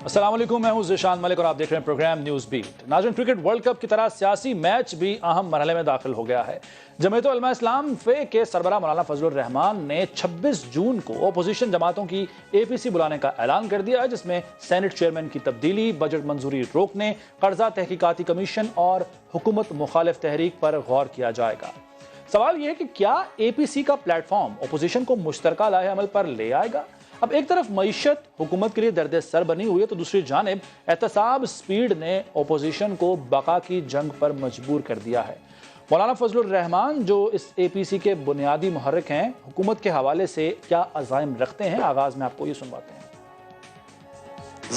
السلام علیکم، میں ہوں ذیشان ملک اور آپ دیکھ رہے ہیں پروگرام نیوز بیٹ۔ ناظرین، کرکٹ ورلڈ کپ کی طرح سیاسی میچ بھی اہم مرحلے میں داخل ہو گیا ہے۔ جمعیت علماء اسلام فے کے سربراہ مولانا فضل الرحمان نے 26 جون کو اپوزیشن جماعتوں کی اے پی سی بلانے کا اعلان کر دیا ہے، جس میں سینٹ چیئرمین کی تبدیلی، بجٹ منظوری روکنے، قرضہ تحقیقاتی کمیشن اور حکومت مخالف تحریک پر غور کیا جائے گا۔ سوال یہ ہے کہ کیا اے پی سی کا پلیٹ فارم اپوزیشن کو مشترکہ لائحہ عمل پر لے آئے گا؟ اب ایک طرف معیشت حکومت کے لیے درد سر بنی ہوئی ہے، تو دوسری جانب احتساب سپیڈ نے اپوزیشن کو بقا کی جنگ پر مجبور کر دیا ہے۔ مولانا فضل الرحمان جو اس اے پی سی کے بنیادی محرک ہیں، حکومت کے حوالے سے کیا عزائم رکھتے ہیں؟ آغاز میں آپ کو یہ سنواتے ہیں۔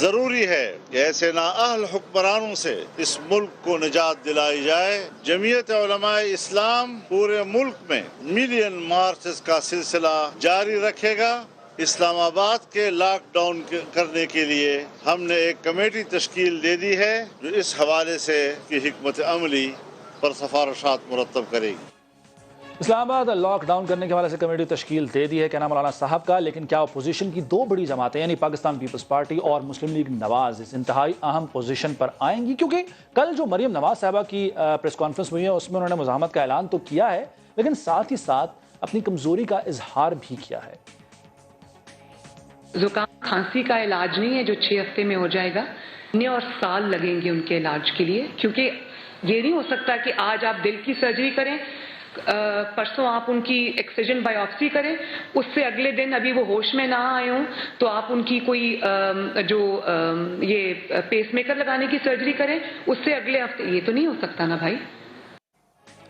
ضروری ہے کہ ایسے نااہل حکمرانوں سے اس ملک کو نجات دلائی جائے۔ جمعیت علماء اسلام پورے ملک میں ملین مارچز کا سلسلہ جاری رکھے گا۔ اسلام آباد کے لاک ڈاؤن کرنے کے لیے ہم نے ایک کمیٹی تشکیل دے دی ہے جو اس حوالے سے کی حکمت عملی پر سفارشات مرتب کرے گی۔ اسلام آباد لاک ڈاؤن کرنے کے حوالے سے کمیٹی تشکیل دے دی ہے، کہنا مولانا صاحب کا، لیکن کیا اپوزیشن کی دو بڑی جماعتیں یعنی پاکستان پیپلز پارٹی اور مسلم لیگ نواز اس انتہائی اہم پوزیشن پر آئیں گی؟ کیونکہ کل جو مریم نواز صاحبہ کی پریس کانفرنس ہوئی ہے اس میں انہوں نے مزاحمت کا اعلان تو کیا ہے، لیکن ساتھ ہی ساتھ اپنی کمزوری کا اظہار بھی کیا ہے۔ زکام کھانسی کا علاج نہیں ہے جو 6 ہفتے میں ہو جائے گا، اور سال لگیں گے ان کے علاج کے لیے، کیونکہ یہ نہیں ہو سکتا کہ آج آپ دل کی سرجری کریں، پرسوں آپ ان کی ایکسیجن بایوپسی کریں، اس سے اگلے دن ابھی وہ ہوش میں نہ آئے ہوں تو آپ ان کی کوئی یہ پیس میکر لگانے کی سرجری کریں، اس سے اگلے ہفتے، یہ تو نہیں ہو سکتا نا بھائی۔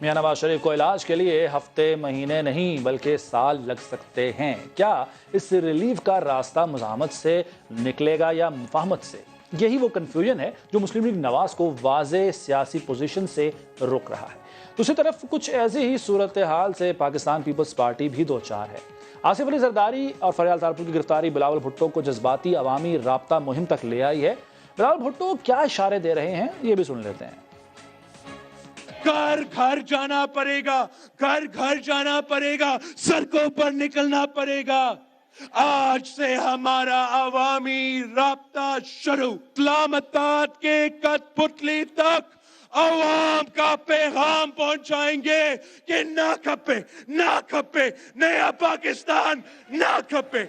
میاں نواز شریف کو علاج کے لیے ہفتے مہینے نہیں بلکہ سال لگ سکتے ہیں۔ کیا اس ریلیف کا راستہ مزاحمت سے نکلے گا یا مفاہمت سے؟ یہی وہ کنفیوژن ہے جو مسلم لیگ نواز کو واضح سیاسی پوزیشن سے روک رہا ہے۔ دوسری طرف کچھ ایسی ہی صورتحال سے پاکستان پیپلز پارٹی بھی دوچار ہے۔ آصف علی زرداری اور فریال تارپور کی گرفتاری بلاول بھٹو کو جذباتی عوامی رابطہ مہم تک لے آئی ہے۔ بلاول بھٹو کیا اشارے دے رہے ہیں، یہ بھی سن لیتے ہیں۔ گھر گھر جانا پڑے گا، گھر گھر جانا پڑے گا، سڑکوں پر نکلنا پڑے گا۔ آج سے ہمارا عوامی رابطہ شروع، اسلام آباد کے کٹ پتلی تک عوام کا پیغام پہنچائیں گے کہ نہ کھپے، نہ کھپے، نیا پاکستان نہ کھپے،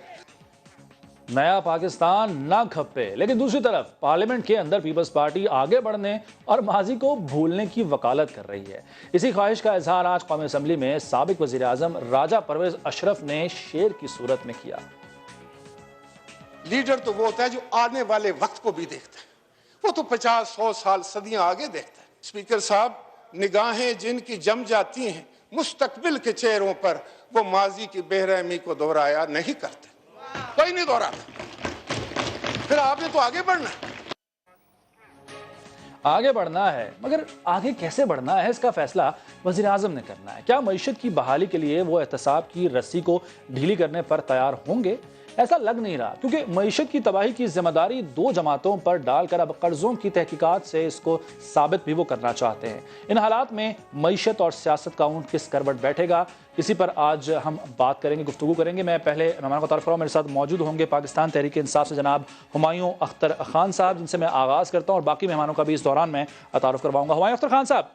نیا پاکستان نہ کھپے۔ لیکن دوسری طرف پارلیمنٹ کے اندر پیپلز پارٹی آگے بڑھنے اور ماضی کو بھولنے کی وکالت کر رہی ہے۔ اسی خواہش کا اظہار آج قومی اسمبلی میں سابق وزیر اعظم راجہ پرویز اشرف نے شیر کی صورت میں کیا۔ لیڈر تو وہ ہوتا ہے جو آنے والے وقت کو بھی دیکھتا ہے، وہ تو 50-100 سال صدیاں آگے دیکھتا ہے۔ اسپیکر صاحب، نگاہیں جن کی جم جاتی ہیں مستقبل کے چہروں پر، وہ ماضی کی بے رحمی کو دہرایا نہیں کرتے، کوئی نہیں دہراتا۔ پھر آپ نے تو آگے بڑھنا ہے، آگے بڑھنا ہے، مگر آگے کیسے بڑھنا ہے اس کا فیصلہ وزیر اعظم نے کرنا ہے۔ کیا معیشت کی بحالی کے لیے وہ احتساب کی رسی کو ڈھیلی کرنے پر تیار ہوں گے؟ ایسا لگ نہیں رہا، کیونکہ معیشت کی تباہی کی ذمہ داری دو جماعتوں پر ڈال کر اب قرضوں کی تحقیقات سے اس کو ثابت بھی وہ کرنا چاہتے ہیں۔ ان حالات میں معیشت اور سیاست کا اونٹ کس کروٹ بیٹھے گا، اسی پر آج ہم بات کریں گے، گفتگو کریں گے۔ میں پہلے مہمانوں کو تعارف کراؤں، میرے ساتھ موجود ہوں گے پاکستان تحریک انصاف سے جناب ہمایوں اختر خان صاحب، جن سے میں آغاز کرتا ہوں، اور باقی مہمانوں کا بھی اس دوران میں تعارف کرواؤں گا۔ ہمایوں اختر خان صاحب،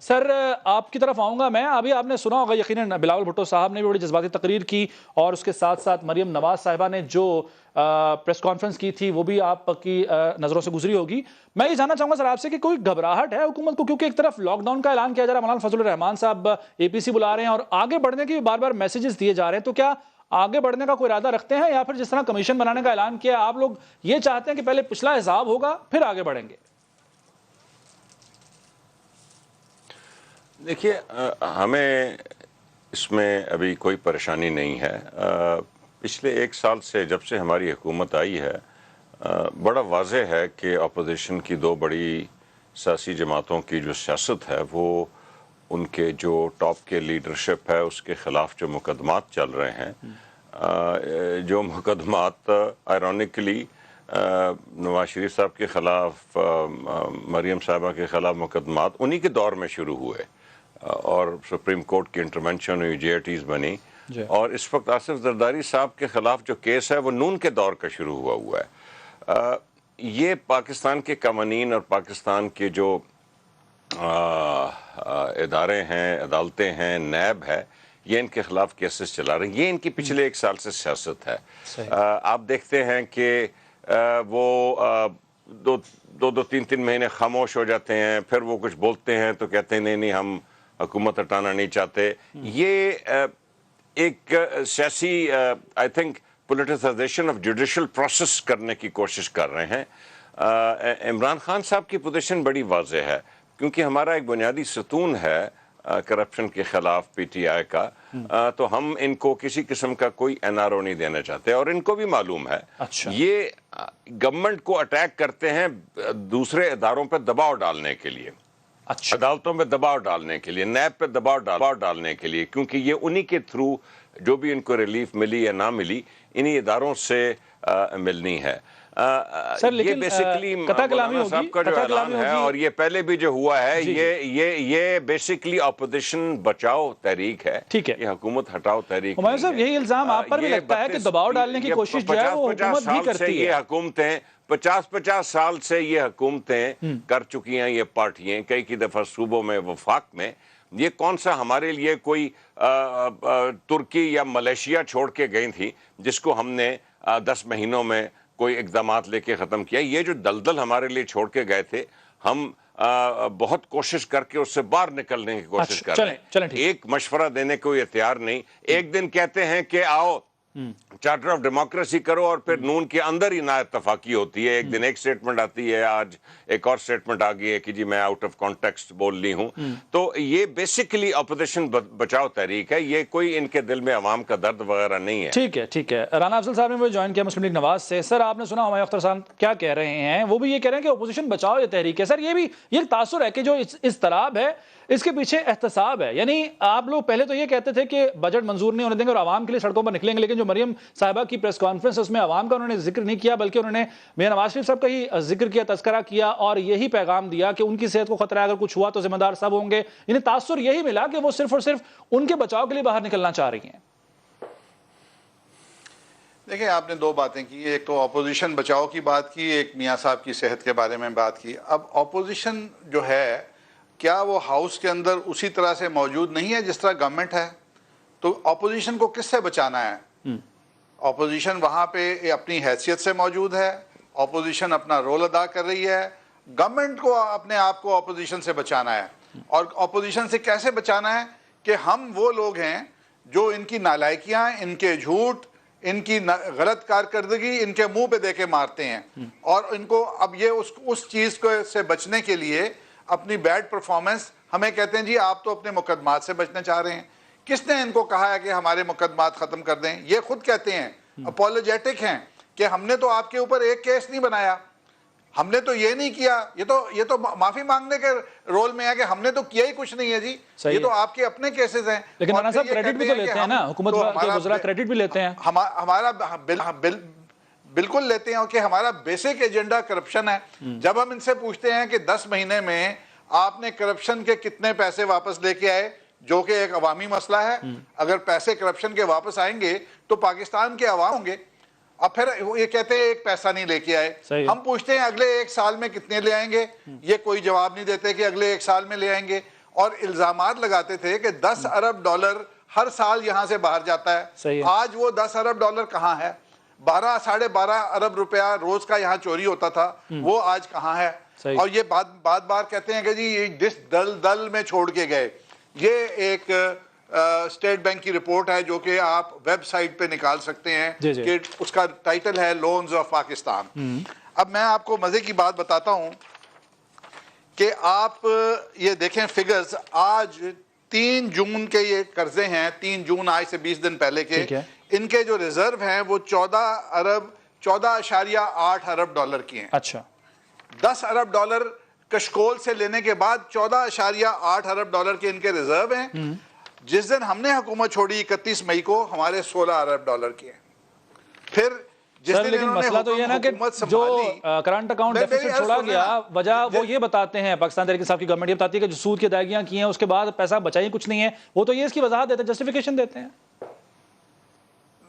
سر آپ کی طرف آؤں گا میں۔ ابھی آپ نے سنا ہوگا یقیناً بلاول بھٹو صاحب نے بھی بڑی جذباتی تقریر کی، اور اس کے ساتھ ساتھ مریم نواز صاحبہ نے جو پریس کانفرنس کی تھی وہ بھی آپ کی نظروں سے گزری ہوگی۔ میں یہ جاننا چاہوں گا سر آپ سے کہ کوئی گھبراہٹ ہے حکومت کو، کیونکہ ایک طرف لاک ڈاؤن کا اعلان کیا جا رہا ہے، مولانا فضل الرحمان صاحب اے پی سی بلا رہے ہیں، اور آگے بڑھنے کے بار بار میسیجز دیے جا رہے ہیں، تو کیا آگے بڑھنے کا کوئی ارادہ رکھتے ہیں، یا پھر جس طرح کمیشن بنانے کا اعلان کیا آپ لوگ یہ چاہتے ہیں کہ پہلے پچھلا حساب ہوگا پھر آگے بڑھیں گے؟ دیکھیے، ہمیں اس میں ابھی کوئی پریشانی نہیں ہے۔ پچھلے 1 سال سے جب سے ہماری حکومت آئی ہے، بڑا واضح ہے کہ اپوزیشن کی دو بڑی سیاسی جماعتوں کی جو سیاست ہے، وہ ان کے جو ٹاپ کے لیڈرشپ ہے اس کے خلاف جو مقدمات چل رہے ہیں، جو مقدمات آئرونکلی نواز شریف صاحب کے خلاف، مریم صاحبہ کے خلاف مقدمات انہی کے دور میں شروع ہوئے، اور سپریم کورٹ کی انٹرونشن ہوئی، جے آر ٹیز بنی، اور اس وقت آصف زرداری صاحب کے خلاف جو کیس ہے وہ نون کے دور کا شروع ہوا ہے۔ یہ پاکستان کے قوانین اور پاکستان کے جو ادارے ہیں، عدالتیں ہیں، نیب ہے، یہ ان کے خلاف کیسز چلا رہے ہیں. یہ ان کی پچھلے 1 سال سے سیاست ہے. آپ دیکھتے ہیں کہ وہ 2-3 مہینے خاموش ہو جاتے ہیں، پھر وہ کچھ بولتے ہیں تو کہتے ہیں نہیں ہم حکومت ہٹانا نہیں چاہتے. یہ ایک سیاسی I think politicisation of judicial process کرنے کی کوشش کر رہے ہیں. عمران خان صاحب کی پوزیشن بڑی واضح ہے، کیونکہ ہمارا ایک بنیادی ستون ہے کرپشن کے خلاف پی ٹی آئی کا، تو ہم ان کو کسی قسم کا کوئی NRO نہیں دینا چاہتے. اور ان کو بھی معلوم ہے یہ گورنمنٹ کو اٹیک کرتے ہیں دوسرے اداروں پہ دباؤ ڈالنے کے لیے، عدالتوں پہ دباؤ ڈالنے کے لیے، نیب پہ دباؤ ڈالنے کے لیے، کیونکہ یہ انہی کے تھرو جو بھی ان کو ریلیف ملی یا نہ ملی انہی اداروں سے ملنی ہے. سر یہ بیسیکلی مولانا صاحب کا جو اعلان ہے اور یہ پہلے بھی جو ہوا ہے یہ بیسیکلی اپوزیشن بچاؤ تحریک ہے، یہ حکومت ہٹاؤ تحریک. ہمایوں صاحب یہی الزام آپ پر بھی لگتا ہے کہ دباؤ ڈالنے کی کوشش جو ہے وہ حکومت بھی کرتی ہے. یہ حکومتیں 50 سال سے یہ حکومتیں کر چکی ہیں، یہ پارٹیاں کئی دفعہ صوبوں میں وفاق میں. یہ کون سا ہمارے لیے کوئی ترکی یا ملیشیا چھوڑ کے گئی تھی جس کو ہم نے 10 مہینوں میں کوئی اقدامات لے کے ختم کیا. یہ جو دلدل ہمارے لیے چھوڑ کے گئے تھے ہم بہت کوشش کر کے اس سے باہر نکلنے کی کوشش کر رہے ہیں. ایک مشورہ دینے کو یہ تیار نہیں. ایک دن کہتے ہیں کہ آؤ چارٹر آف ڈیموکریسی کرو اور پھر نون کے اندر ہی نا اتفاقی ہوتی ہے. ایک دن ایک سٹیٹمنٹ آتی ہے، آج ایک اور سٹیٹمنٹ آ گئی ہے کہ جی میں آؤٹ آف کانٹیکسٹ بول لی ہوں. تو یہ بیسیکلی اپوزیشن بچاؤ تحریک ہے، یہ کوئی ان کے دل میں عوام کا درد وغیرہ نہیں ہے. ٹھیک ہے. رانا افضل صاحب نے مجھے جوائن کیا مسلم لیگ نواز سے. سر آپ نے سنا ہمایوں اختر صاحب کیا کہہ رہے ہیں، وہ بھی یہ کہہ رہے ہیں کہ اپوزیشن بچاؤ یہ تحریک ہے. سر یہ بھی ایک تاثر ہے کہ جو اضطراب ہے اس کے پیچھے احتساب ہے. یعنی آپ لوگ پہلے تو یہ کہتے تھے کہ بجٹ منظور نہیں ہونے دیں گے اور عوام کے لیے سڑکوں پر نکلیں گے، لیکن جو مریم صاحبہ کی پریس کانفرنس اس میں عوام کا انہوں نے ذکر نہیں کیا، بلکہ انہوں نے میاں نواز شریف صاحب کا ہی ذکر کیا، تذکرہ کیا اور یہی پیغام دیا کہ ان کی صحت کو خطرہ ہے، اگر کچھ ہوا تو ذمہ دار سب ہوں گے. یعنی تاثر یہی ملا کہ وہ صرف اور صرف ان کے بچاؤ کے لیے باہر نکلنا چاہ رہی ہیں. دیکھیں آپ نے 2 باتیں کی، ایک تو اپوزیشن بچاؤ کی بات کی، ایک میاں صاحب کی صحت کے بارے میں بات کی. اب اپوزیشن جو ہے کیا وہ ہاؤس کے اندر اسی طرح سے موجود نہیں ہے جس طرح گورنمنٹ ہے؟ تو اپوزیشن کو کس سے بچانا ہے؟ اپوزیشن وہاں پہ اپنی حیثیت سے موجود ہے، اپوزیشن اپنا رول ادا کر رہی ہے. گورنمنٹ کو اپنے آپ کو اپوزیشن سے بچانا ہے. اور اپوزیشن سے کیسے بچانا ہے کہ ہم وہ لوگ ہیں جو ان کی نالائکیاں، ان کے جھوٹ، ان کی غلط کارکردگی ان کے منہ پہ دے کے مارتے ہیں. اور ان کو اب یہ اس چیز کو سے بچنے کے لیے اپنی بیڈ پرفارمنس ہمیں کہتے ہیں جی آپ تو اپنے مقدمات سے بچنا چاہ رہے ہیں. کس نے ان کو کہا ہے کہ ہمارے مقدمات ختم کر دیں؟ یہ خود کہتے ہیں، اپولوجیٹک ہیں کہ ہم نے تو آپ کے اوپر ایک کیس نہیں بنایا، ہم نے تو یہ نہیں کیا. یہ تو معافی مانگنے کے رول میں ہے کہ ہم نے تو کیا ہی کچھ نہیں ہے جی، یہ تو آپ کے اپنے کیسز ہیں. لیکن رانا صاحب کریڈٹ بھی تو لیتے ہیں نا، حکومت کے وزراء کریڈٹ بھی لیتے ہیں. ہمارا بالکل لیتے ہیں کہ ہمارا بیسک ایجنڈا کرپشن ہے. جب ہم ان سے پوچھتے ہیں کہ 10 مہینے میں آپ نے کرپشن کے کتنے پیسے واپس لے کے آئے، جو کہ ایک عوامی مسئلہ ہے، اگر پیسے کرپشن کے واپس آئیں گے تو پاکستان کے عوام ہوں گے. اب پھر یہ کہتے ہیں ایک پیسہ نہیں لے کے آئے. ہم پوچھتے ہیں اگلے 1 سال میں کتنے لے آئیں گے، یہ کوئی جواب نہیں دیتے کہ اگلے 1 سال میں لے آئیں گے. اور الزامات لگاتے تھے کہ 10 ارب ڈالر ہر سال یہاں سے باہر جاتا ہے. آج وہ 10 ارب ڈالر کہاں ہے؟ 12-12.5 ارب روپیہ روز کا یہاں چوری ہوتا تھا، وہ آج کہاں ہے؟ اور یہ بار کہتے ہیں کہ جی جس دل میں چھوڑ کے گئے. یہ ایک اسٹیٹ بینک کی رپورٹ ہے جو کہ آپ ویب سائٹ پہ نکال سکتے ہیں کہ اس کا ٹائٹل ہے لونز آف پاکستان. اب میں آپ کو مزے کی بات بتاتا ہوں کہ آپ یہ دیکھیں فگرز. آج 3 جون کے یہ قرضے ہیں، 3 جون آج سے 20 دن پہلے کے. ان کے جو ریزرو ہیں وہ 14.8 ارب ڈالر کی ہیں. اچھا 10 ارب ڈالر کشکول سے لینے کے بعد 14.8 ارب ڈالر کے ان کے ریزرو ہیں. جس دن ہم نے حکومت چھوڑی 31 مئی کو ہمارے 16 ارب ڈالر کی ہیں. پھر جس دن لیکن مسئلہ تو یہ نا کہ جو کرنٹ اکاؤنٹ ڈیفیسٹ چھوڑا گیا، وجہ وہ یہ بتاتے ہیں پاکستان تحریک انصاف کی گورنمنٹ یہ بتاتی ہے کہ جو سود کی ادائیگیاں کی ہیں اس کے بعد پیسہ بچائی کچھ نہیں ہے. وہ تو یہ اس کی وضاحت دیتے ہیں، جسٹیفیکیشن دیتے ہیں.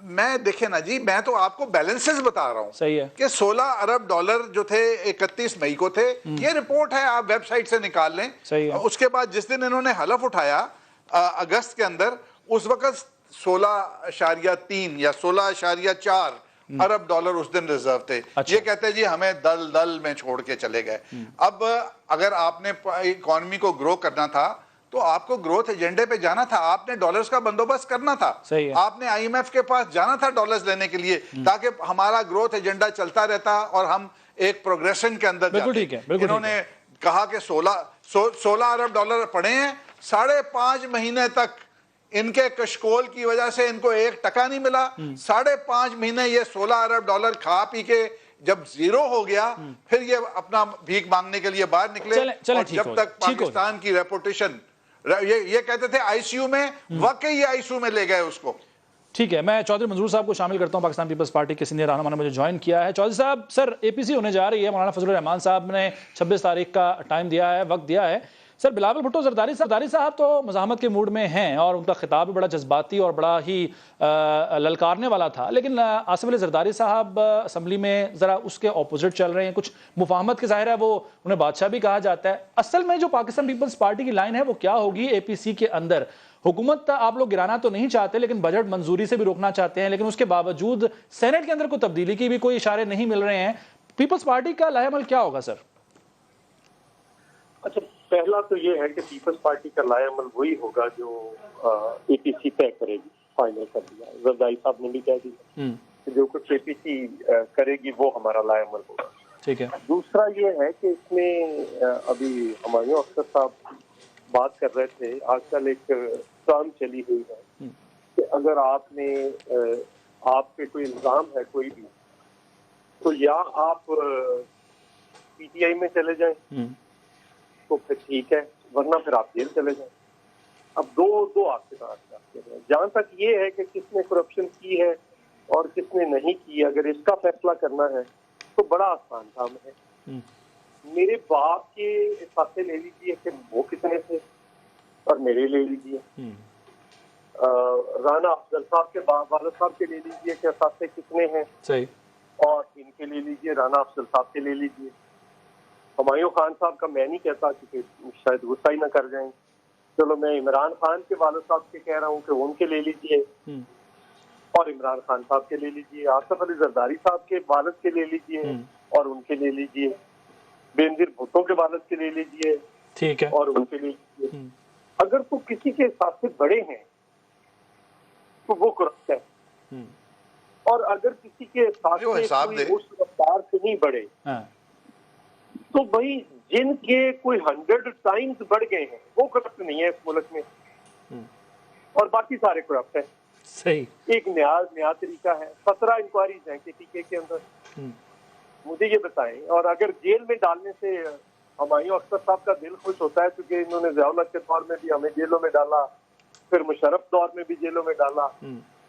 میں دیکھیں نا جی، میں تو آپ کو بیلنسز بتا رہا ہوں. صحیح ہے کہ 16 ارب ڈالر جو تھے 31 مئی کو تھے، یہ رپورٹ ہے، آپ ویب سائٹ سے نکال لیں. صحیح ہے. اس کے بعد جس دن انہوں نے حلف اٹھایا اگست کے اندر، اس وقت 16.3 یا 16.4 ارب ڈالر اس دن ریزرو تھے. یہ کہتے ہیں جی ہمیں دل میں چھوڑ کے چلے گئے. اب اگر آپ نے اکانومی کو گرو کرنا تھا تو آپ کو گروتھ ایجنڈے پہ جانا تھا، آپ نے ڈالرز کا بندوبست کرنا تھا، آپ نے آئی ایم ایف کے پاس جانا تھا ڈالرز لینے کے لیے، تاکہ ہمارا گروتھ ایجنڈا چلتا رہتا اور ہم ایک پروگریشن کے اندر جاتے. انہوں نے کہا کہ 16 ارب ڈالر پڑے ہیں، 5.5 مہینے تک ان کے کشکول کی وجہ سے ان کو 1 ٹکا نہیں ملا. 5.5 مہینے یہ 16 ارب ڈالر کھا پی کے جب زیرو ہو گیا، پھر یہ اپنا بھیک مانگنے کے لیے باہر نکلے. اور جب تک پاکستان کی ریپوٹیشن، یہ کہتے تھے آئی سی یو میں، واقعی یہ آئی سی یو میں لے گئے اس کو. ٹھیک ہے، میں چودھری منظور صاحب کو شامل کرتا ہوں. پاکستان پیپلز پارٹی کے سینئر رہنما نے مجھے جوائن کیا ہے. چودھری صاحب، سر اے پی سی ہونے جا رہی ہے، مولانا فضل الرحمان صاحب نے 26 تاریخ کا ٹائم دیا ہے، وقت دیا ہے. سر بلاول بھٹو زرداری صاحب تو مزاحمت کے موڈ میں ہیں اور ان کا خطاب بھی بڑا جذباتی اور بڑا ہی للکارنے والا تھا، لیکن آصف علی زرداری صاحب اسمبلی میں ذرا اس کے اپوزٹ چل رہے ہیں. کچھ مفاہمت کے ظاہر ہے، وہ انہیں بادشاہ بھی کہا جاتا ہے. اصل میں جو پاکستان پیپلز پارٹی کی لائن ہے وہ کیا ہوگی اے پی سی کے اندر؟ حکومت آپ لوگ گرانا تو نہیں چاہتے، لیکن بجٹ منظوری سے بھی روکنا چاہتے ہیں، لیکن اس کے باوجود سینٹ کے اندر کوئی تبدیلی کی بھی کوئی اشارے نہیں مل رہے ہیں. پیپلز پارٹی کا لائحہ عمل کیا ہوگا سر؟ اچھا، پہلا تو یہ ہے کہ پیپلز پارٹی کا لائحہ عمل وہی ہوگا جو اے پی سی طے کرے گی، فائنل کر دیا. زرداری صاحب نے بھی کہہ دیا کہ جو کچھ اے پی سی کرے گی وہ ہمارا لائحہ عمل ہوگا. ٹھیک ہے. دوسرا یہ ہے کہ اس میں ابھی ہمایوں اختر صاحب بات کر رہے تھے، آج کل ایک ٹرم چلی ہوئی ہے کہ اگر آپ پہ کوئی الزام ہے کوئی بھی، تو یا آپ پی ٹی آئی میں چلے جائیں تو پھر ٹھیک ہے، ورنہ پھر آپ جیل چلے جائیں. اب دو آپ کے ساتھ ہیں. جہاں تک یہ ہے کہ کس نے کرپشن کی ہے اور کس نے نہیں کی، اگر اس کا فیصلہ کرنا ہے تو بڑا آسان کام ہے. میرے باپ کے اثاثے لے لیجیے کہ وہ کتنے تھے اور میرے لے لیجیے. رانا افضل صاحب کے والد صاحب کے لے لیجیے کہ اثاثے کتنے ہیں، صحیح، اور ان کے لے لیجیے، رانا افضل صاحب کے لے لیجیے. ہمایوں خان صاحب کا میں نہیں کہتا کیونکہ شاید غصہ ہی نہ کر جائیں. چلو میں عمران خان کے والد صاحب کے کہہ رہا ہوں کہ ان کے لے لیجیے اور عمران خان صاحب کے لے لیجیے. آصف علی زرداری صاحب کے والد کے لے لیجیے اور ان کے لے لیجیے. بینظیر بھٹو کے والد کے لے لیجیے، ٹھیک ہے، اور ان کے لے لیجیے. اگر تو کسی کے حساب سے بڑے ہیں تو وہ کرپٹ ہے، اور اگر کسی کے حساب سے اس رفتار سے نہیں بڑھے تو بھائی جن کے کوئی 100 ٹائمز بڑھ گئے ہیں وہ کرپٹ نہیں ہے اس ملک میں، اور باقی سارے کرپٹ ہیں. صحیح. ایک نیا طریقہ ہے. 17 انکوائریز ہیں کے ٹی کے اندر. مجھے یہ بتائیں، اور اگر جیل میں ڈالنے سے ہمایوں اختر صاحب کا دل خوش ہوتا ہے کیونکہ انہوں نے ضیاء الحق کے دور میں بھی ہمیں جیلوں میں ڈالا، پھر مشرف دور میں بھی جیلوں میں ڈالا،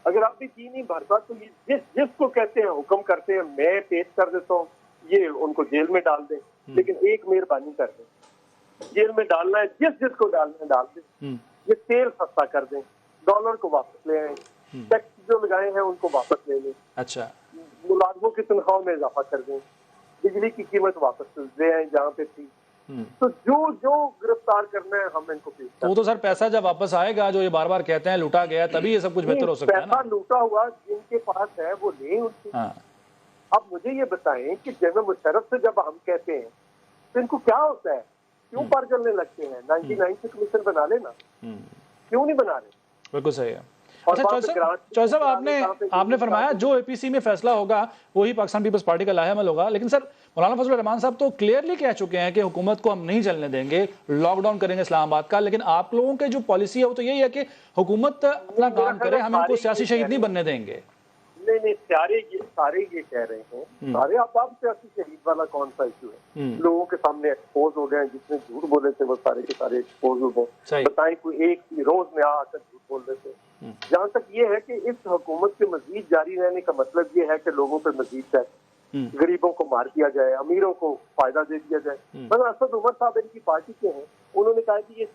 اگر آپ بھی جی نہیں بھرتا تو جس کو کہتے ہیں حکم کرتے ہیں میں پیش کر دیتا ہوں، یہ ان کو جیل میں ڈال دیں. لیکن ایک مہربانی کر دیں، جیل میں ڈالنا ہے جس کو ڈالنا ہے ڈال دیں. یہ تیل سستا کر دیں، ڈالر کو واپس لے آئیں، ٹیکس جو لگائے ہیں ان کو واپس لے لیں. اچھا، ملازموں کی تنخواہوں میں اضافہ کر دیں، بجلی کی قیمت واپس لے آئیں جہاں پہ تھی. تو جو گرفتار کرنا ہے ہم ان کو پیش کریں. وہ تو سر پیسہ جب واپس آئے گا، جو یہ بار بار کہتے ہیں لوٹا گیا، تبھی یہ سب کچھ بہتر ہو سکتا ہے نا. پیسہ لوٹا ہوا جن کے پاس ہے وہ لیں ان سے. اب مجھے یہ بتائیں کہ جنرل مشرف سے جب ہم کہتے ہیں تو ان کو کیا ہوتا ہے، کیوں پر جلنے لگتے ہیں؟ 99 سے کمیشن بنا لینا، کیوں نہیں بنا رہے؟ بالکل صحیح ہے. اچھا چوہدری صاحب، آپ نے فرمایا جو اے پی سی میں فیصلہ ہوگا وہی پاکستان پیپلز پارٹی کا لائحہ عمل ہوگا، لیکن سر مولانا فضل الرحمان صاحب تو کلیئرلی کہہ چکے ہیں کہ حکومت کو ہم نہیں چلنے دیں گے، لاک ڈاؤن کریں گے اسلام آباد کا. لیکن آپ لوگوں کے جو پالیسی ہے وہ تو یہی ہے کہ حکومت اپنا کام کرے، ہم ان کو سیاسی شہید نہیں بننے دیں گے. نہیں، سارے یہ کہہ رہے ہیں، سارے اب سیاسی شہید والا کون سا ایشو ہے؟ لوگوں کے سامنے ایکسپوز ہو گئے ہیں، جتنے جھوٹ بولے تھے وہ سارے کے سارے ایکسپوز ہو گئے. بتائیں کوئی ایک روز میں آ کر جھوٹ بول رہے تھے. جہاں تک یہ ہے کہ اس حکومت کے مزید جاری رہنے کا مطلب یہ ہے کہ لوگوں پہ مزید ٹیکس، غریبوں کو مار دیا جائے، امیروں کو فائدہ دے دیا جائے. اسد عمر صاحب ان کی پارٹی کے ہیں، انہوں نے کہا کہ یہ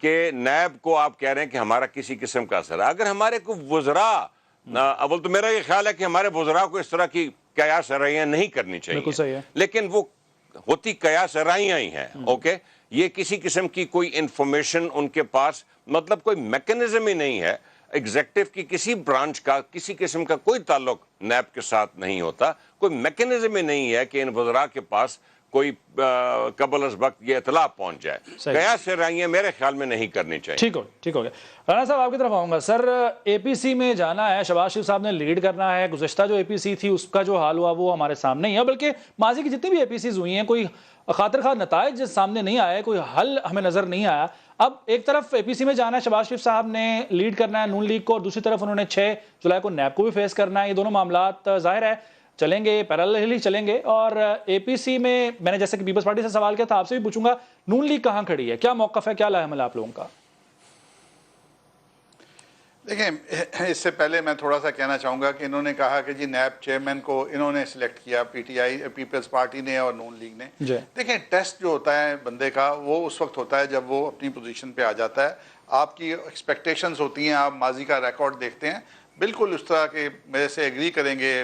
کہ نیب کو آپ کہہ رہے ہیں کہ ہمارا کسی قسم کا اثر ہے. اگر ہمارے کو وزراء، اول تو میرا یہ خیال ہے کہ ہمارے وزراء کو اس طرح کی قیاس آرائیاں نہیں کرنی چاہیے. بالکل صحیح ہے. لیکن وہ ہوتی قیاس آرائیاں ہی ہیں. اوکے، یہ کسی قسم کی کوئی انفارمیشن ان کے پاس، مطلب کوئی میکنزم ہی نہیں ہے. ایگزیکٹو کی کسی برانچ کا کسی قسم کا کوئی تعلق نیب کے ساتھ نہیں ہوتا. کوئی میکنزم ہی نہیں ہے کہ ان وزراء کے پاس کوئی قبل از وقت یہ اطلاع پہنچ جائے. قیاس آرائیاں میرے خیال میں نہیں کرنی چاہیے. ٹھیک ہو گیا. رانا صاحب آپ کی طرف آؤں گا. سر، اے پی سی میں جانا ہے، شہباز شریف صاحب نے لیڈ کرنا ہے. گزشتہ جو اے پی سی تھی اس کا جو حال ہوا وہ ہمارے سامنے ہی ہے، بلکہ ماضی کی جتنی بھی اے پی سیز ہوئی ہیں کوئی خاطر خواہ نتائج سامنے نہیں آئے، کوئی حل ہمیں نظر نہیں آیا. اب ایک طرف اے پی سی میں جانا ہے، شہباز شریف صاحب نے لیڈ کرنا ہے نون لیگ کو، اور دوسری طرف انہوں نے 6 جولائی کو نیب کو بھی فیس کرنا ہے. یہ دونوں معاملات ظاہر ہے چلیں گے، پیراللی چلیں گے. اور اے پی سی میں میں نے جیسے کہ پیپلز پارٹی سے سوال کیا تھا، آپ سے بھی پوچھوں گا، نون لیگ کہاں کھڑی ہے؟ کیا موقف ہے، کیا لائے عمل آپ لوگوں کا؟ دیکھیں، اس سے پہلے میں تھوڑا سا کہنا چاہوں گا کہ انہوں نے کہا کہ جی نیب چیئرمین کو انہوں نے سلیکٹ کیا، P T I, Peoples Party نے اور نون لیگ نے. دیکھیں، ٹیسٹ جو ہوتا ہے بندے کا وہ اس وقت ہوتا ہے جب وہ اپنی پوزیشن پہ آ جاتا ہے. آپ کی ایکسپیکٹیشنز ہوتی ہیں، آپ ماضی کا ریکارڈ دیکھتے ہیں. بالکل اس طرح کے میرے سے ایگری کریں گے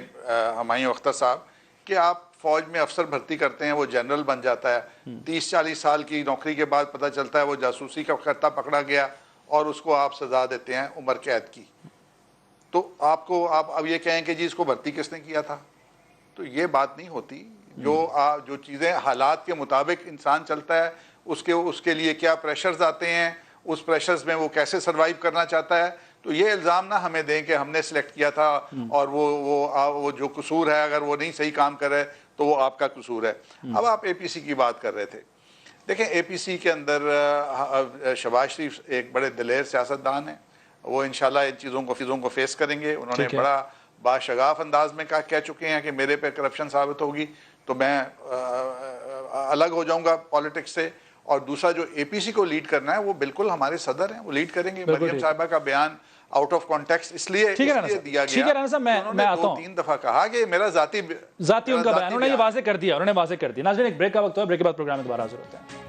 ہمایوں اختر صاحب کہ آپ فوج میں افسر بھرتی کرتے ہیں، وہ جنرل بن جاتا ہے. 30-40 سال کی نوکری کے بعد پتہ چلتا ہے وہ جاسوسی کا کرتا پکڑا گیا اور اس کو آپ سزا دیتے ہیں عمر قید کی. تو آپ اب یہ کہیں کہ جی اس کو بھرتی کس نے کیا تھا، تو یہ بات نہیں ہوتی. جو چیزیں حالات کے مطابق انسان چلتا ہے، اس کے لیے کیا پریشرز آتے ہیں، اس پریشرز میں وہ کیسے سروائیو کرنا چاہتا ہے. تو یہ الزام نہ ہمیں دیں کہ ہم نے سلیکٹ کیا تھا اور وہ جو قصور ہے، اگر وہ نہیں صحیح کام کر رہے تو وہ آپ کا قصور ہے. اب آپ اے پی سی کی بات کر رہے تھے. دیکھیں، اے پی سی کے اندر شہباز شریف ایک بڑے دلیر سیاستدان ہیں. وہ انشاءاللہ ان چیزوں کو فیس کریں گے. انہوں نے بڑا باشگاف انداز میں کہہ چکے ہیں کہ میرے پہ کرپشن ثابت ہوگی تو میں الگ ہو جاؤں گا پالیٹکس سے. اور دوسرا جو اے پی سی کو لیڈ کرنا ہے وہ بالکل ہمارے صدر ہیں، وہ لیڈ کریں گے. مریم صاحبہ کا بیان آؤٹ آف کانٹیکسٹ اس لیے دیا گیا. ٹھیک ہے رانا صاحب، میں آتا ہوں. 2-3 دفعہ کہا کہ میرا ذاتی ان کا بیان، انہوں نے یہ واضح کر دیا. ناظرین، ایک بریک کا وقت ہوا، بریک کے بعد پروگرام میں دوبارہ حاضر ہوتے ہیں.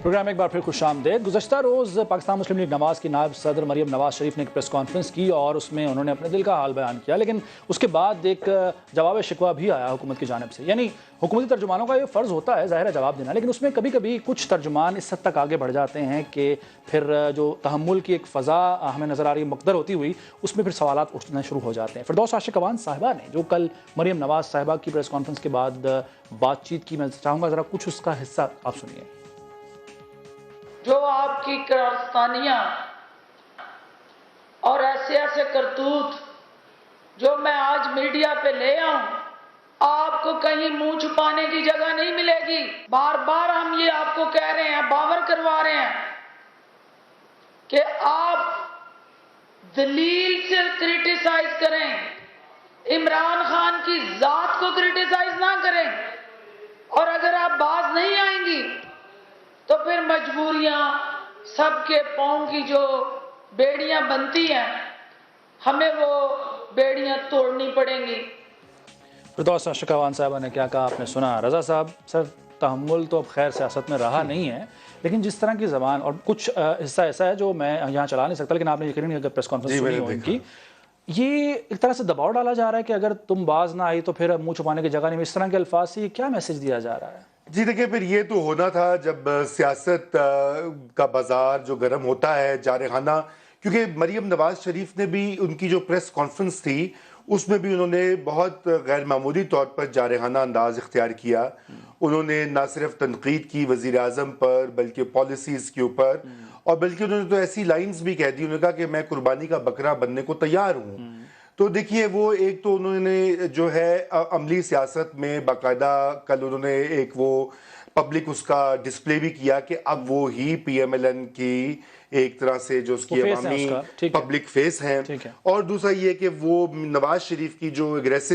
پروگرام ایک بار پھر خوش آمدید. گزشتہ روز پاکستان مسلم لیگ نواز کی نائب صدر مریم نواز شریف نے ایک پریس کانفرنس کی اور اس میں انہوں نے اپنے دل کا حال بیان کیا، لیکن اس کے بعد ایک جواب شکوہ بھی آیا حکومت کی جانب سے. یعنی حکومتی ترجمانوں کا یہ فرض ہوتا ہے ظاہر ہے جواب دینا، لیکن اس میں کبھی کبھی کچھ ترجمان اس حد تک آگے بڑھ جاتے ہیں کہ پھر جو تحمل کی ایک فضا ہمیں نظر آ رہی ہے مقدر ہوتی ہوئی، اس میں پھر سوالات اٹھنا شروع ہو جاتے ہیں. فردوس عاشق اوان صاحبہ نے جو کل مریم نواز صاحبہ کی پریس کانفرنس کے بعد بات چیت کی، میں چاہوں گا ذرا کچھ اس کا حصہ آپ سنیے. جو آپ کی کارستانیاں اور ایسے کرتوت جو میں آج میڈیا پہ لے آؤں، آپ کو کہیں منہ چھپانے کی جگہ نہیں ملے گی. بار بار ہم یہ آپ کو کہہ رہے ہیں، باور کروا رہے ہیں کہ آپ دلیل سے کرٹیسائز کریں، عمران خان کی ذات کو کرٹیسائز نہ کریں. اور اگر آپ باز نہیں آئیں گی تو پھر مجبوریاں سب کے پاؤں کی جو بیڑیاں بنتی ہیں، ہمیں وہ بیڑیاں توڑنی پڑیں گی. فردوس عاشق اوان صاحبہ نے کیا کہا آپ نے سنا. رضا صاحب، سر تحمل تو اب خیر سیاست میں رہا نہیں ہے، لیکن جس طرح کی زبان اور کچھ حصہ ایسا ہے جو میں یہاں چلا نہیں سکتا، لیکن آپ نے یقیناً اگر پریس کانفرنس سنی ہو ان کی، یہ ایک طرح سے دباؤ ڈالا جا رہا ہے کہ اگر تم باز نہ آئی تو پھر منہ چھپانے کی جگہ نہیں. اس طرح کے الفاظ سے کیا میسج دیا جا رہا ہے؟ جی دیکھیں، پھر یہ تو ہونا تھا جب سیاست کا بازار جو گرم ہوتا ہے جارحانہ، کیونکہ مریم نواز شریف نے بھی ان کی جو پریس کانفرنس تھی اس میں بھی انہوں نے بہت غیر معمولی طور پر جارحانہ انداز اختیار کیا. انہوں نے نہ صرف تنقید کی وزیر اعظم پر بلکہ پالیسیز کے اوپر، اور بلکہ انہوں نے تو ایسی لائنز بھی کہہ دی، انہوں نے کہا کہ میں قربانی کا بکرا بننے کو تیار ہوں. تو دیکھیے، وہ ایک تو انہوں نے جو ہے عملی سیاست میں باقاعدہ کل انہوں نے ایک وہ پبلک اس کا ڈسپلے بھی کیا کہ اب وہ ہی پی ایم ایل این کی ایک طرح سے جو اس کی عوامی پبلک فیس ہیں. اور دوسرا یہ کہ وہ نواز شریف کی جو اگریسو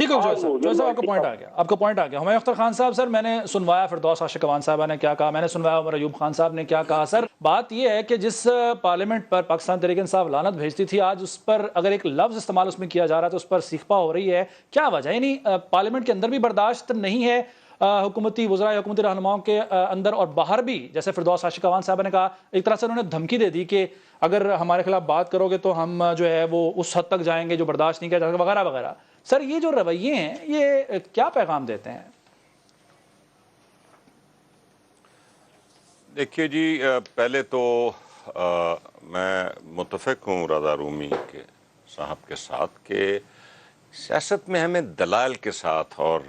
ٹھیک ہے جو صاحب آپ کا پوائنٹ آ گیا ہمایوں اختر خان صاحب. سر میں نے سنوایا فردوس عاشق اعوان صاحبہ نے کیا کہا, میں نے سنوایا عمر ایوب خان صاحب نے کیا کہا. سر بات یہ ہے کہ جس پارلیمنٹ پر پاکستان تحریک انصاف لعنت بھیجتی تھی, آج اس پر اگر ایک لفظ استعمال اس میں کیا جا رہا ہے تو اس پر سیخپا ہو رہی ہے. کیا وجہ, یعنی پارلیمنٹ کے اندر بھی برداشت نہیں ہے حکومتی وزراء حکومتی رہنماؤں کے اندر, اور باہر بھی جیسے فردوس عاشق اعوان صاحب نے کہا ایک طرح سے انہوں نے دھمکی دے دی کہ اگر ہمارے خلاف بات کرو گے تو ہم جو ہے وہ اس حد تک جائیں گے جو برداشت نہیں کیا جائے گا وغیرہ وغیرہ. سر یہ جو رویے ہیں یہ کیا پیغام دیتے ہیں؟ دیکھیے جی, پہلے تو میں متفق ہوں رضا رومی کے صاحب کے ساتھ کہ سیاست میں ہمیں دلائل کے ساتھ اور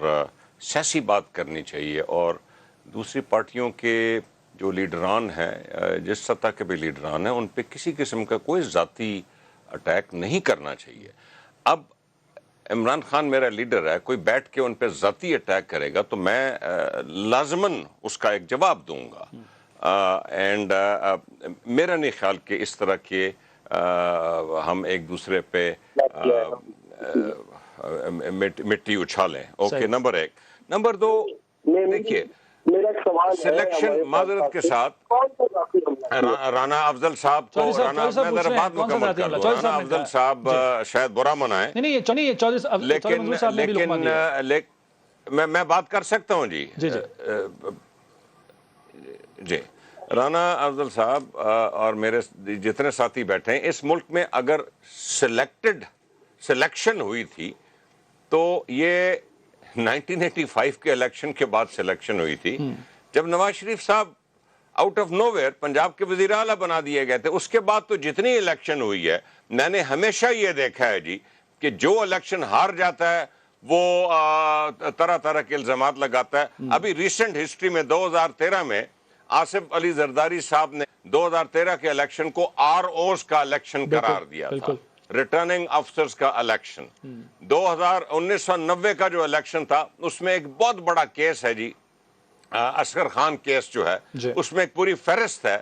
سیاسی بات کرنی چاہیے, اور دوسری پارٹیوں کے جو لیڈران ہیں, جس سطح کے بھی لیڈران ہیں, ان پہ کسی قسم کا کوئی ذاتی اٹیک نہیں کرنا چاہیے. اب عمران خان میرا لیڈر ہے, کوئی بیٹھ کے ان پہ ذاتی اٹیک کرے گا تو میں لازماً اس کا ایک جواب دوں گا. اینڈ میرا نہیں خیال کہ اس طرح کے ہم ایک دوسرے پہ مٹی اچھالیں. Okay, number 1. نمبر 2, دیکھیے سلیکشن معذرت کے ساتھ رانا افضل صاحب کو رانا افضل صاحب شاید برا منائیں, لیکن میں بات کر سکتا ہوں جی. جی رانا افضل صاحب اور میرے جتنے ساتھی بیٹھے ہیں, اس ملک میں اگر سلیکشن ہوئی تھی تو یہ 1985 کے الیکشن کے بعد سلیکشن ہوئی تھی, جب نواز شریف صاحب out of nowhere Punjab کے وزیر اعلیٰ بنا دیے گئے تھے. اس کے بعد تو جتنی الیکشن ہوئی ہے, میں نے ہمیشہ یہ دیکھا ہے جی کہ جو الیکشن ہار جاتا ہے وہ طرح طرح کے الزامات لگاتا ہے. ابھی ریسنٹ ہسٹری میں 2013 میں آصف علی زرداری صاحب نے 2013 کے الیکشن کو ROs کا الیکشن قرار دیا تھا, ریٹرننگ افسرز کا الیکشن. 1990 کا جو الیکشن تھا اس میں ایک بہت بڑا کیس ہے جی, اصغر خان کیس جو ہے, اس میں ایک پوری فہرست ہے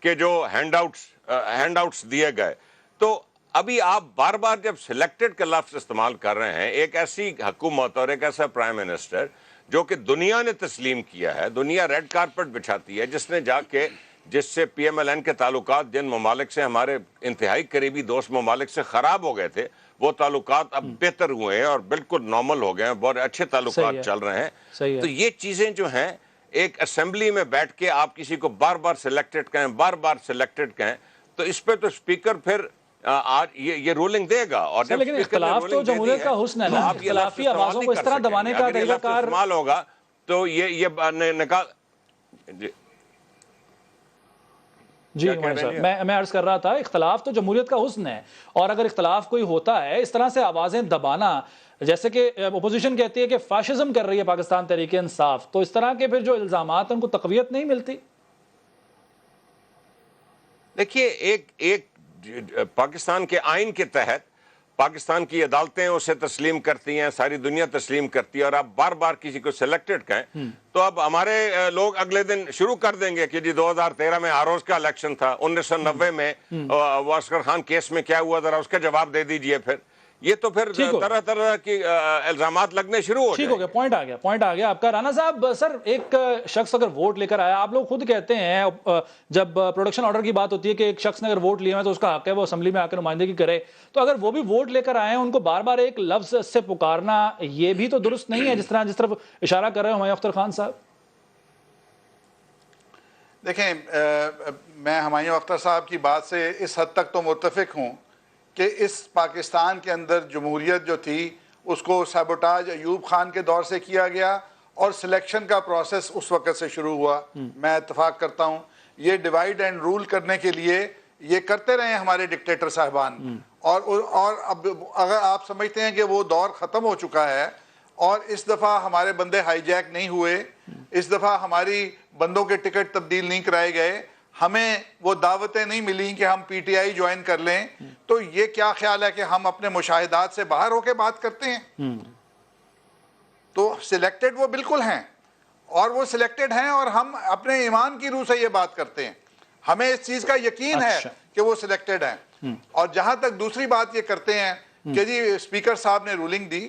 کہ جو ہینڈ آؤٹس دیے گئے. تو ابھی آپ بار بار جب سلیکٹڈ کا لفظ استعمال کر رہے ہیں, ایک ایسی حکومت اور ایک ایسا پرائم منسٹر جو کہ دنیا نے تسلیم کیا ہے, دنیا ریڈ کارپٹ بچھاتی ہے, جس نے جا کے جس سے PMLN کے تعلقات جن ممالک سے ہمارے انتہائی قریبی دوست ممالک سے خراب ہو گئے تھے, وہ تعلقات اب بہتر ہوئے ہیں اور بالکل نارمل ہو گئے ہیں, بہت اچھے تعلقات چل رہے ہیں. تو یہ چیزیں جو ہیں, ایک اسمبلی میں بیٹھ کے آپ کسی کو بار بار سلیکٹڈ کہیں, تو اس پہ تو اسپیکر پھر آج یہ رولنگ دے گا. اور لیکن اختلاف تو جمہوریت کا حسن ہے نا, اختلافی آوازوں کو اس طرح دبانے کا طریقہ کار استعمال ہوگا تو یہ نکال. جی میں عرض کر رہا تھا, اختلاف تو جمہوریت کا حسن ہے, اور اگر اختلاف کوئی ہوتا ہے اس طرح سے آوازیں دبانا, جیسے کہ اپوزیشن کہتی ہے کہ فاشزم کر رہی ہے پاکستان تحریک انصاف, تو اس طرح کے پھر جو الزامات ہیں ان کو تقویت نہیں ملتی. دیکھیے ایک پاکستان کے آئین کے تحت پاکستان کی عدالتیں اسے تسلیم کرتی ہیں, ساری دنیا تسلیم کرتی ہے, اور آپ بار بار کسی کو سلیکٹڈ کہیں تو اب ہمارے لوگ اگلے دن شروع کر دیں گے کہ جی 2013 میں ROs کا الیکشن تھا, 1990 میں اصغر خان کیس میں کیا ہوا ذرا اس کا جواب دے دیجئے. پھر یہ تو پھر طرح طرح کی الزامات لگنے شروع ہو جائیں. ٹھیک ہو گیا, پوائنٹ آ گیا آپ کا. رانا صاحب, سر ایک شخص اگر ووٹ لے کر آیا, آپ لوگ خود کہتے ہیں جب پروڈکشن آرڈر کی بات ہوتی ہے کہ ایک شخص نے اگر ووٹ لیا ہے تو اس کا حق ہے وہ اسمبلی میں آ کے نمائندگی کرے, تو اگر وہ بھی ووٹ لے کر آئے ہیں ان کو بار بار ایک لفظ سے پکارنا یہ بھی تو درست نہیں ہے, جس طرف اشارہ کر رہے ہیں ہمایوں اختر خان صاحب. دیکھیں, میں ہمایوں اختر صاحب کی بات سے اس حد تک تو متفق ہوں کہ اس پاکستان کے اندر جمہوریت جو تھی اس کو سیبوٹاج ایوب خان کے دور سے کیا گیا, اور سلیکشن کا پروسیس اس وقت سے شروع ہوا. میں اتفاق کرتا ہوں یہ ڈیوائیڈ اینڈ رول کرنے کے لیے یہ کرتے رہے ہمارے ڈکٹیٹر صاحبان, اور اب اگر آپ سمجھتے ہیں کہ وہ دور ختم ہو چکا ہے اور اس دفعہ ہمارے بندے ہائی جیک نہیں ہوئے, اس دفعہ ہماری بندوں کے ٹکٹ تبدیل نہیں کرائے گئے, ہمیں وہ دعوتیں نہیں ملی کہ ہم PTI جوائن کر لیں, تو یہ کیا خیال ہے کہ ہم اپنے مشاہدات سے باہر ہو کے بات کرتے ہیں؟ تو سلیکٹڈ وہ بالکل ہیں, اور وہ سلیکٹڈ ہیں, اور ہم اپنے ایمان کی روح سے یہ بات کرتے ہیں, ہمیں اس چیز کا یقین ہے کہ وہ سلیکٹڈ ہیں. اور جہاں تک دوسری بات یہ کرتے ہیں کہ جی اسپیکر صاحب نے رولنگ دی,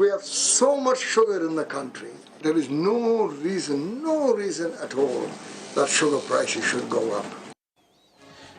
We have so much sugar in the country. There is no reason at all that sugar prices should go up.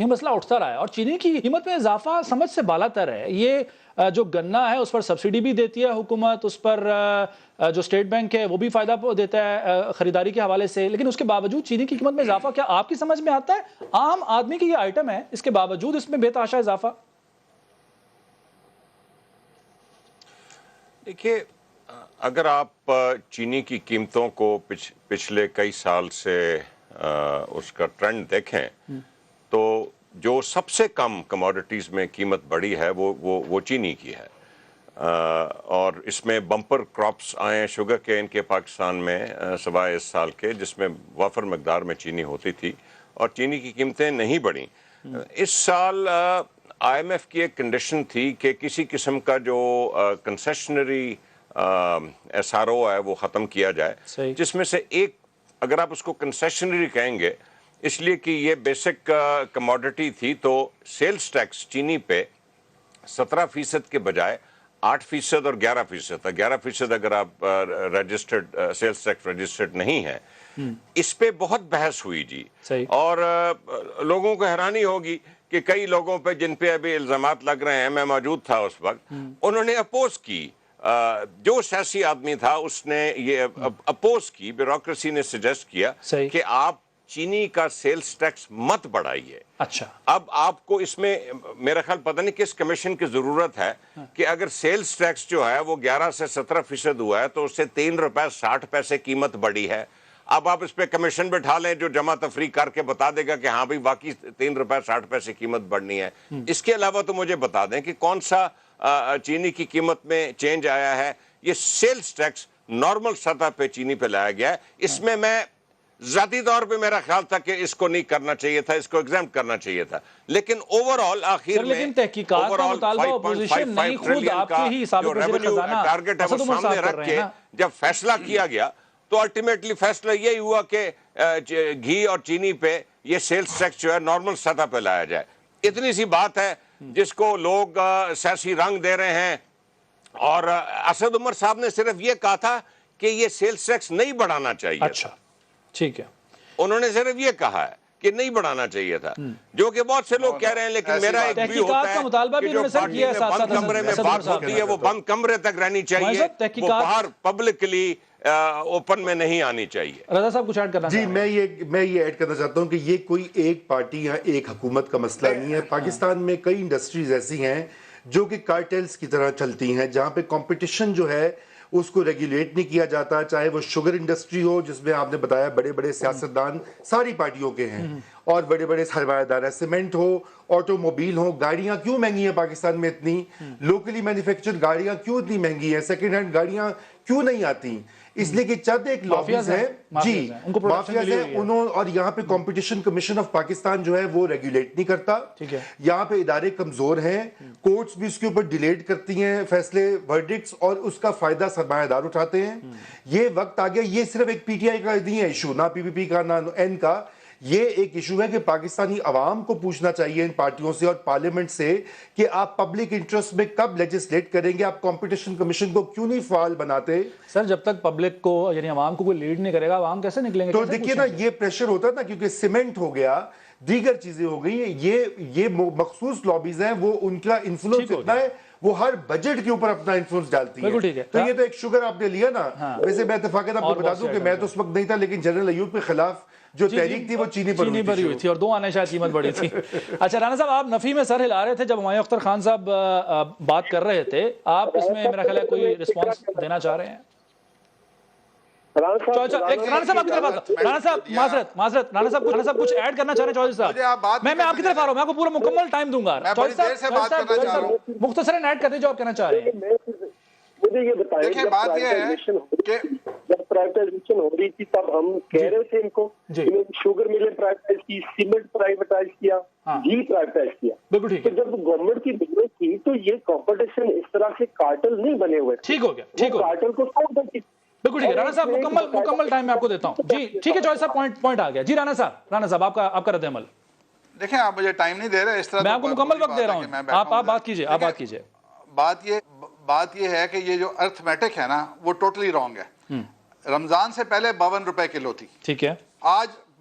یہ مسئلہ اٹھتا رہا ہے اور چینی کی قیمت میں اضافہ سمجھ سے بالا تر ہے. یہ جو گنا ہے اس پر سبسڈی بھی دیتی ہے حکومت, اس پر جو اسٹیٹ بینک ہے وہ بھی فائدہ دیتا ہے خریداری کے حوالے سے, لیکن اس کے باوجود چینی کی قیمت میں اضافہ کیا آپ کی سمجھ میں آتا ہے؟ عام آدمی کی یہ آئٹم ہے, اس کے باوجود اس میں بے تحاشا اضافہ. دیکھیے, اگر آپ چینی کی قیمتوں کو پچھلے کئی سال سے اس کا ٹرینڈ دیکھیں تو جو سب سے کم کموڈٹیز میں قیمت بڑھی ہے وہ چینی کی ہے, اور اس میں بمپر کراپس آئے شوگر کین کے پاکستان میں سوائے اس سال کے جس میں وافر مقدار میں چینی ہوتی تھی, اور چینی کی قیمتیں نہیں بڑھیں. اس سال آئی ایم ایف کی ایک کنڈیشن تھی کہ کسی قسم کا جو کنسیشنری ایس آر او ہے وہ ختم کیا جائے, جس میں سے ایک, اگر آپ اس کو کنسیشنری کہیں گے اس لیے کہ یہ بیسک کموڈٹی تھی, تو سیلز ٹیکس چینی پہ 17% کے بجائے 8% اور 11% تھا. 11% اگر آپ رجسٹرڈ سیلز ٹیکس رجسٹرڈ نہیں ہے. اس پہ بہت بحث ہوئی جی, اور لوگوں کو حیرانی ہوگی کہ کئی لوگوں پہ جن پہ ابھی الزامات لگ رہے ہیں, میں موجود تھا اس وقت, انہوں نے اپوز کی. جو سیاسی آدمی تھا اس نے یہ اپوز کی, بیوروکریسی نے سجیسٹ کیا کہ آپ چینی کا سیلز ٹیکس مت بڑھائیے. اچھا, اب آپ کو اس میں میرا خیال پتہ نہیں کس کمیشن کی ضرورت ہے کہ اگر سیلز ٹیکس جو ہے وہ 11 سے 17% ہوا ہے تو اس سے 3 روپے 60 پیسے قیمت بڑھی ہے. اب آپ اس پہ کمیشن بٹھا لیں جو جمع تفریح کر کے بتا دے گا کہ ہاں بھائی واقعی 3 روپے 60 پیسے قیمت بڑھنی ہے. اس کے علاوہ تو مجھے بتا دیں کہ کون سا چینی کی قیمت میں چینج آیا ہے. یہ سیلز ٹیکس نارمل سطح پہ چینی پہ لایا گیا ہے. اس میں ذاتی طور پہ میرا خیال تھا کہ اس کو نہیں کرنا چاہیے تھا, اس کو ایگزامپٹ کرنا چاہیے تھا, لیکن اوور آل آخر میں لیکن تحقیقات کا مطالبہ اپوزیشن نہیں, خود آپ کے ہی سابق وزیر خزانہ ٹارگٹ ہے وہ سامنے رکھ کے جب فیصلہ کیا گیا تو الٹیمیٹلی فیصلہ یہی ہوا کہ گھی اور چینی پہ یہ سیلز ٹیکس جو ہے نارمل سطح پہ لایا جائے. اتنی سی بات ہے جس کو لوگ سیاسی رنگ دے رہے ہیں, اور اسد عمر صاحب نے صرف یہ کہا تھا کہ یہ سیلز ٹیکس نہیں بڑھانا چاہیے. اچھا ٹھیک ہے, انہوں نے صرف یہ کہا ہے کہ نہیں بڑھانا چاہیے تھا, جو کہ بہت سے لوگ کہہ رہے ہیں, لیکن میرا ایک بھی ہوتا ہے کہ جو پارٹی میں بند کمرے میں بات ہوتی ہے وہ بند کمرے تک رہنی چاہیے, وہ باہر پبلکلی اوپن میں نہیں آنی چاہیے. رضا صاحب کچھ ایڈ کرنا جی, میں یہ ایڈ کرنا چاہتا ہوں کہ یہ کوئی ایک پارٹی یا ایک حکومت کا مسئلہ نہیں ہے. پاکستان میں کئی انڈسٹریز ایسی ہیں جو کہ کارٹیلز کی طرح چلتی ہیں, جہاں پہ کمپٹیشن جو ہے اس کو ریگولیٹ نہیں کیا جاتا, چاہے وہ شوگر انڈسٹری ہو جس میں آپ نے بتایا بڑے بڑے سیاستدان ساری پارٹیوں کے ہیں اور بڑے بڑے سرمایہ دار ہیں, سیمنٹ ہو, آٹو موبائل ہو. گاڑیاں کیوں مہنگی ہیں پاکستان میں اتنی, لوکلی مینوفیکچرڈ گاڑیاں کیوں اتنی مہنگی ہیں, سیکنڈ ہینڈ گاڑیاں کیوں نہیں آتی, اس لیے کہ چند ایک لابیز ہیں جی, مافیاز ہیں انہوں, اور یہاں پہ کمپٹیشن کمیشن آف پاکستان جو ہے وہ ریگولیٹ نہیں کرتا. یہاں پہ ادارے کمزور ہیں, کورٹس بھی اس کے اوپر ڈیلیٹ کرتی ہیں فیصلے ورڈکٹس, اور اس کا فائدہ سرمایہ دار اٹھاتے ہیں. یہ وقت آ گیا, یہ صرف ایک پی ٹی آئی کا نہیں ہے ایشو, نہ پی پی پی کا نہ این کا, یہ ایک ایشو ہے کہ پاکستانی عوام کو پوچھنا چاہیے ان پارٹیوں سے اور پارلیمنٹ سے کہ آپ پبلک انٹرسٹ میں کب لیجسلیٹ کریں گے, آپ کمپٹیشن کمیشن کو کیوں نہیں فعال بناتے. سر جب تک پبلک کو یعنی عوام کو کوئی لیڈ نہیں کرے گا, عوام کیسے نکلیں گے؟ تو دیکھیے نا, یہ پریشر ہوتا ہے نا, کیونکہ سیمنٹ ہو گیا, دیگر چیزیں ہو گئی, یہ مخصوص لابیز ہیں, وہ ان کا انفلوئنس اتنا ہے, وہ ہر بجٹ کے اوپر اپنا انفلوئنس ڈالتی ہیں. تو یہ تو ایک شوگر آپ نے لیا نا, ویسے میں اتفاقاً آپ کو بتا دوں کہ میں تو اس وقت نہیں تھا, لیکن جنرل ایوب کے خلاف جو تحریک تھی وہ چینی پر ہوئی تھی اور 2 آنے شاید قیمت بڑھی تھی. اچھا رانا صاحب, آپ نفی میں سر ہلا رہے تھے جب ہمایوں اختر خان صاحب بات کر رہے تھے, آپ اس میں میرا خیال ہے کوئی رسپانس دینا چاہ رہے ہیں؟ رانا صاحب آپ کی طرف, رانا صاحب معذرت, رانا صاحب کچھ ایڈ کرنا چاہ رہے ہیں چودھری صاحب؟ میں آپ کی طرف آ رہا ہوں, میں آپ کو پورا مکمل ٹائم دوں گا. چودھری صاحب مختصراً ایڈ کرتے جو آپ کہنا چاہ رہے ہیں. مجھے یہ بتائیں, جب پرائیویٹائزیشن ہو رہی تھی تب ہم کہہ رہے تھے ان کو, شوگر ملیں پرائیویٹائز کی, سیمنٹ پرائیویٹائز کیا, گھی پرائیویٹائز کیا. تو جب گورنمنٹ کی ملیں تھی تو یہ کمپٹیشن اس طرح سے کارٹل نہیں بنے ہوئے. ٹھیک ہو گیا, کارٹل کو بالکل ٹھیک ہے رانا صاحب, مکمل ٹائم میں آپ کو دیتا ہوں. جی ٹھیک ہے, چودھری صاحب پوائنٹ آ گیا. جی رانا صاحب آپ کا رد عمل. دیکھیں, آپ مجھے ٹائم نہیں دے رہے, اس طرح میں آپ کو مکمل وقت دے رہا ہوں, آپ بات کیجئے. بات یہ ہے کہ یہ جو ارتھمیٹک ہے نا وہ ٹوٹلی رانگ ہے. رمضان سے پہلے 52 روپے کلو تھی, ٹھیک ہے, آج